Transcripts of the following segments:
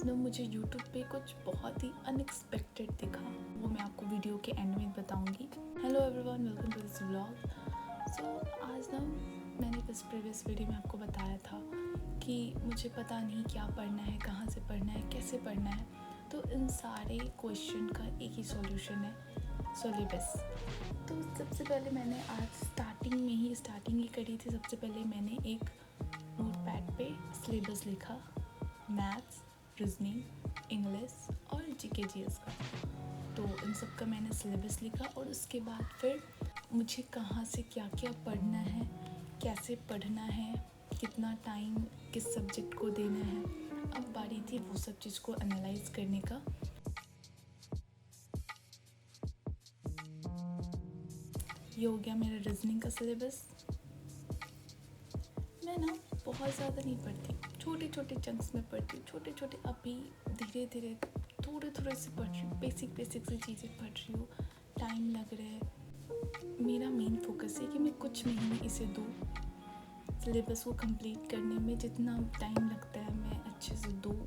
आज ना मुझे YouTube पे कुछ बहुत ही अनएक्सपेक्टेड दिखा, वो मैं आपको वीडियो के एंड में बताऊंगी। Hello everyone, welcome to this vlog. So आज ना मैंने बस प्रीवियस वीडियो में आपको बताया था कि मुझे पता नहीं क्या पढ़ना है, कहाँ से पढ़ना है, कैसे पढ़ना है। तो इन सारे क्वेश्चन का एक ही सॉल्यूशन है, सिलेबस। तो सबसे पहले मैंने आज स्टार्टिंग ही करी थी। सबसे पहले मैंने एक नोटपैड पे सिलेबस लिखा, मैथ्स, रीजनिंग, इंग्लिश और जीके जीएस का। तो इन सब का मैंने सिलेबस लिखा और उसके बाद फिर मुझे कहाँ से क्या क्या पढ़ना है, कैसे पढ़ना है, कितना टाइम किस सब्जेक्ट को देना है। अब बारी थी वो सब चीज़ को एनालाइज करने का। ये हो गया मेरा रीजनिंग का सिलेबस। मैं ना बहुत ज़्यादा नहीं पढ़ती, छोटे छोटे चंक्स में पढ़ती हूँ, छोटे छोटे। अभी धीरे धीरे थोड़े से पढ़ रही हूँ, बेसिक सी चीज़ें पढ़ रही हूँ। टाइम लग रहा है। मेरा मेन फोकस है कि मैं कुछ महीने इसे दूँ, सिलेबस को कंप्लीट करने में जितना टाइम लगता है मैं अच्छे से दूँ,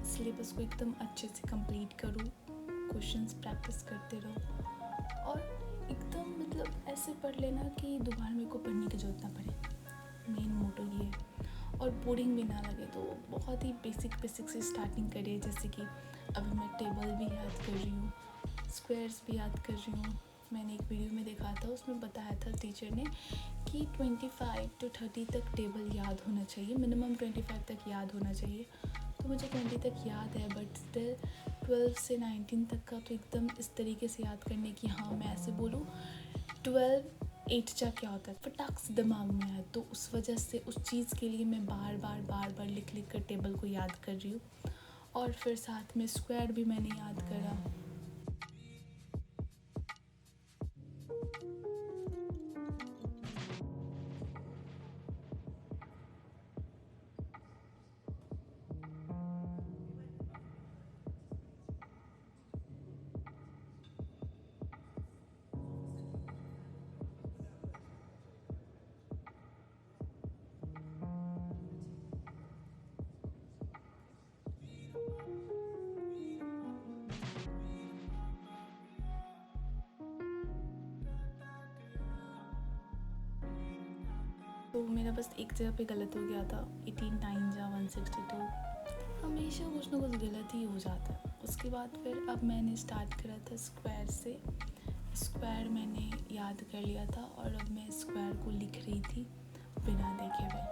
सिलेबस को एकदम अच्छे से कंप्लीट करूँ, क्वेश्चंस प्रैक्टिस करते रहो और एकदम मतलब ऐसे पढ़ लेना कि दोबारा मेरे को पढ़ने की ज़रूरत ना पड़े। मेन मोटो ये है। और बोरिंग भी ना लगे, तो बहुत ही बेसिक से स्टार्टिंग करिए। जैसे कि अभी मैं टेबल भी याद कर रही हूँ, स्क्वायर्स भी याद कर रही हूँ। मैंने एक वीडियो में देखा था, उसमें बताया था टीचर ने कि 25 to 30 तक टेबल याद होना चाहिए, मिनिमम 25 तक याद होना चाहिए। तो मुझे 20 तक याद है, बट स्टिल 12 से 19 तक का तो एकदम इस तरीके से याद करने की, हाँ मैं ऐसे बोलूँ 12 8 क्या होता है, फटाक से दिमाग में आया। तो उस वजह से उस चीज़ के लिए मैं बार बार लिख कर टेबल को याद कर रही हूँ। और फिर साथ में स्क्वायर भी मैंने याद करा। तो मेरा बस एक जगह पे गलत हो गया था, 18 9 जा 162। हमेशा कुछ ना कुछ गलत ही हो जाता है। उसके बाद फिर अब मैंने स्टार्ट करा था स्क्वायर से। स्क्वायर मैंने याद कर लिया था और अब मैं स्क्वायर को लिख रही थी बिना देखे हुए।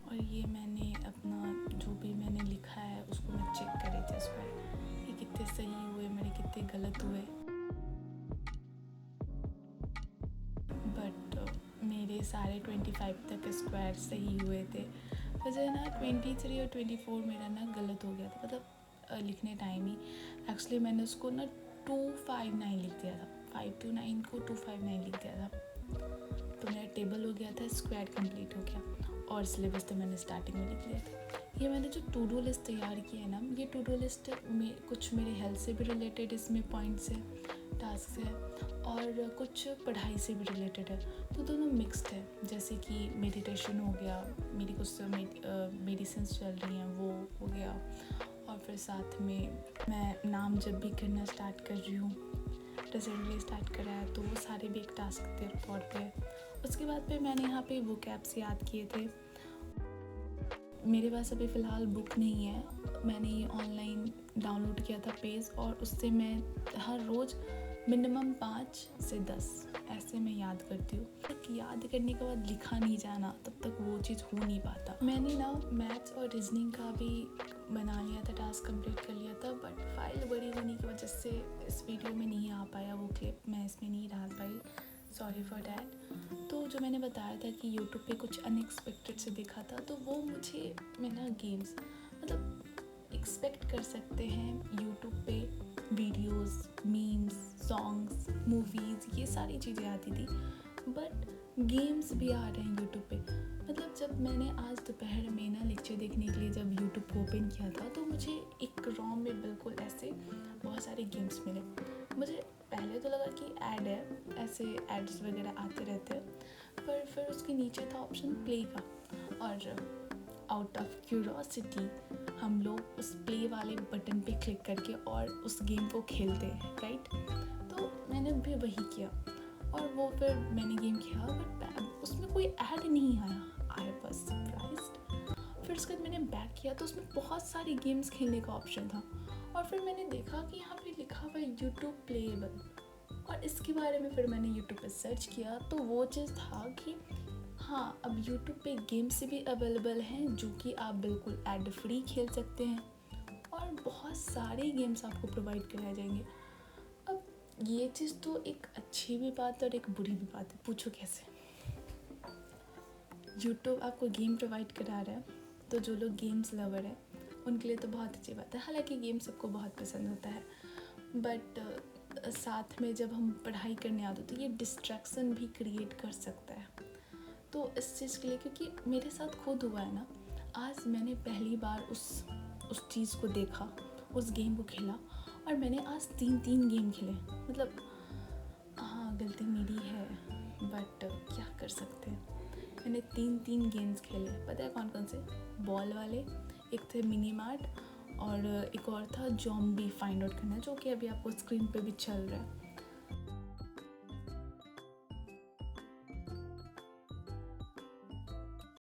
और ये मैंने अपना जो भी मैंने लिखा है उसको मैं चेक कर रही थी, स्क्वायर ये कितने सही हुए, मेरे कितने गलत हुए। बट मेरे सारे 25 तक स्क्वायर सही हुए थे। वजह ना 23 और 24 मेरा ना गलत हो गया था, मतलब लिखने टाइम ही। एक्चुअली मैंने उसको ना 259 लिख दिया था, 529 को 259 लिख दिया था। तो मेरा टेबल हो गया था, स्क्वायर कंप्लीट हो गया और सिलेबस तो मैंने स्टार्टिंग में लिख लिया था। ये मैंने जो टू डू लिस्ट तैयार की है ना, ये टू डू लिस्ट में कुछ मेरे हेल्थ से भी रिलेटेड इसमें पॉइंट्स है, टास्क है, और कुछ पढ़ाई से भी रिलेटेड है। तो दोनों मिक्स्ड है। जैसे कि मेडिटेशन हो गया, मेरी कुछ मेडिसिन चल रही हैं वो हो गया, और फिर साथ में मैं नाम जब भी करना स्टार्ट कर रही हूँ, रिसेंटली स्टार्ट करा है, तो वो सारे भी एक टास्क थे रिकॉर्ड पे। उसके बाद फिर मैंने यहाँ पे वोकैब्स याद किए थे। मेरे पास अभी फ़िलहाल बुक नहीं है, मैंने ये ऑनलाइन डाउनलोड किया था पेज, और उससे मैं हर रोज़ मिनिमम 5 से 10 ऐसे मैं याद करती हूँ। तक याद करने के बाद लिखा नहीं जाना, तब तक वो चीज़ हो नहीं पाता। मैंने ना मैथ्स और रीजनिंग का भी बना लिया था, टास्क कंप्लीट कर लिया था, बट फाइल बड़ी होने की वजह से इस वीडियो में नहीं आ पाया, वो क्लिप मैं इसमें नहीं डाल पाई, सॉरी फॉर डैट। तो जो मैंने बताया था कि यूट्यूब पे कुछ अनएक्सपेक्टेड से देखा था, तो वो मुझे मिला गेम्स। मतलब एक्सपेक्ट कर सकते हैं यूट्यूब पे वीडियोस, मीम्स, सॉन्ग्स, मूवीज़, ये सारी चीज़ें आती थी, बट गेम्स भी आ रहे हैं यूट्यूब पे। मतलब जब मैंने आज दोपहर में ना लेक्चर देखने के लिए जब यूट्यूब को ओपन किया था, तो मुझे एक रोम में बिल्कुल ऐसे बहुत सारे गेम्स मिले। मुझे पहले तो लगा कि ऐड है, ऐसे एड्स वगैरह आते रहते हैं, पर फिर उसके नीचे था ऑप्शन प्ले का, और आउट ऑफ क्यूरोसिटी हम लोग उस प्ले वाले बटन पे क्लिक करके और उस गेम को खेलते हैं, राइट। तो मैंने भी वही किया, और वो फिर मैंने गेम खेला, बट उसमें कोई ऐड नहीं आया। I was surprised. फिर उसके बाद मैंने बैक किया तो उसमें बहुत सारे गेम्स खेलने का ऑप्शन था, और फिर मैंने देखा कि यहाँ पे लिखा हुआ है यूट्यूब प्लेएबल, और इसके बारे में फिर मैंने यूट्यूब पे सर्च किया तो वो चीज़ था कि हाँ, अब यूट्यूब पे गेम्स भी अवेलेबल हैं जो कि आप बिल्कुल एड फ्री खेल सकते हैं, और बहुत सारे गेम्स आपको प्रोवाइड कराए जाएंगे। अब ये चीज़ तो एक अच्छी भी बात है और एक बुरी भी बात है। पूछो कैसे? यूट्यूब आपको गेम प्रोवाइड करा रहा है, तो जो लोग गेम्स लवर है उनके लिए तो बहुत अच्छी बात है। हालांकि गेम सबको बहुत पसंद होता है, बट साथ में जब हम पढ़ाई करने आते तो ये डिस्ट्रैक्शन भी क्रिएट कर सकता है। तो इस चीज़ के लिए, क्योंकि मेरे साथ खुद हुआ है ना, आज मैंने पहली बार उस चीज़ को देखा, उस गेम को खेला, और मैंने आज 3 गेम खेले। मतलब हाँ, गलती मेरी है, बट क्या कर सकते हैं। मैंने 3 गेम्स खेले। पता है कौन कौन से? बॉल वाले, एक थे मिनी मार्ट, और एक और था जॉम्बी फाइंड आउट करना, जो कि अभी आपको स्क्रीन पे भी चल रहा है।